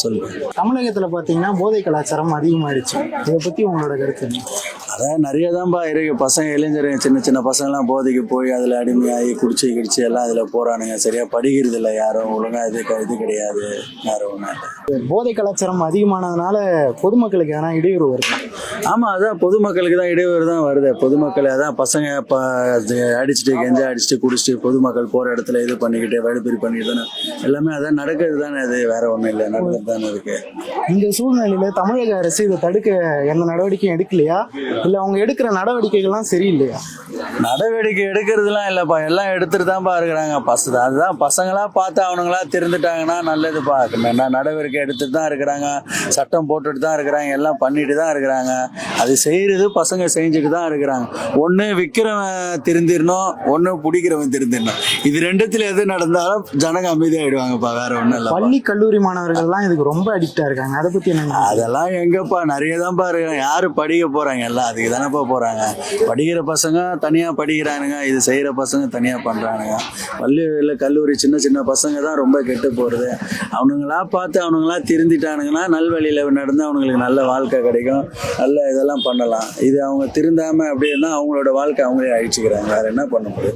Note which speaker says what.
Speaker 1: சொல்லுங்க.
Speaker 2: தமிழகத்துல பாத்தீங்கன்னா போதை கலாச்சாரம் அதிகமாயிடுச்சு. இதை பத்தி உங்களோட கருத்து என்ன?
Speaker 1: அதான் நிறைய தான்ப்பா இருக்கு. பசங்க இளைஞருங்க சின்ன சின்ன பசங்கள்லாம் போதைக்கு போய் அதில் அடிமையாகி குடிச்சு கிடிச்சு எல்லாம் அதில் போகிறானுங்க. சரியா படிக்கிறது இல்லை யாரும் ஒழுங்காக. இது கிடையாது யாரும் ஒன்றும்.
Speaker 2: போதை கலாச்சாரம் அதிகமானதுனால பொதுமக்களுக்கு எதனா இடையூறு வருது?
Speaker 1: ஆமாம், அதான் பொதுமக்களுக்கு தான் இடையூறு தான் வருது. பொதுமக்கள் அதான் பசங்க இப்போ அடிச்சுட்டு கெஞ்சா அடிச்சுட்டு குடிச்சிட்டு பொதுமக்கள் போகிற இடத்துல இது பண்ணிக்கிட்டு வழிப்பறி பண்ணிக்கிட்டு தானே எல்லாமே அதான் நடக்கிறது தானே. அது வேற ஒன்றும் இல்லை, நடக்கிறது தானே இருக்கு.
Speaker 2: இந்த சூழ்நிலையில தமிழக அரசு இதை தடுக்க எந்த நடவடிக்கையும் எடுக்கலையா, இல்ல அவங்க எடுக்கிற நடவடிக்கைகள்லாம் சரியில்லையா?
Speaker 1: நடவடிக்கை எடுக்கிறதுலாம் இல்லைப்பா, எல்லாம் எடுத்துட்டு தான்ப்பா இருக்கிறாங்க. அதுதான் பசங்களா பார்த்து அவனுங்களா திருந்துட்டாங்கன்னா நல்லதுப்பா. நடவடிக்கை எடுத்துட்டு தான் இருக்கிறாங்க, சட்டம் போட்டுட்டு தான் இருக்கிறாங்க, எல்லாம் பண்ணிட்டு தான் இருக்கிறாங்க. அது செய்யறது பசங்க செஞ்சுட்டு தான் இருக்கிறாங்க. ஒன்று விற்கிறவன் திருந்திடணும், ஒன்று பிடிக்கிறவன் திருந்திடணும். இது ரெண்டுத்துல எது நடந்தாலும் ஜனங்க அமைதியாகிடுவாங்கப்பா, வேற ஒன்றும் இல்லை.
Speaker 2: பள்ளி கல்லூரி மாணவர்கள்லாம் இதுக்கு ரொம்ப அடிக்டா இருக்காங்க. அதை பத்தி என்ன?
Speaker 1: அதெல்லாம் எங்கப்பா, நிறைய தான்ப்பா இருக்கிறாங்க. யாரு படிக்க போறாங்க? எல்லாம் அதுக்கு தானேப்பா போறாங்க. படிக்கிற பசங்க தனியா படிக்கிறானுங்க, இது செய்யற பசங்க தனியா பண்றானுங்க. பள்ளியில் கல்லூரி சின்ன சின்ன பசங்க தான் ரொம்ப கெட்டு போறது. அவனுங்களா பார்த்து அவனுங்களா திருந்திட்டானுங்கன்னா நல்வழியில நடந்து அவனுங்களுக்கு நல்ல வாழ்க்கை கிடைக்கும், நல்ல இதெல்லாம் பண்ணலாம். இது அவங்க திருந்தாம அப்படின்னா அவங்களோட வாழ்க்கை அவங்களே அழிச்சுக்கிறாங்க. வேற என்ன பண்ண முடியும்?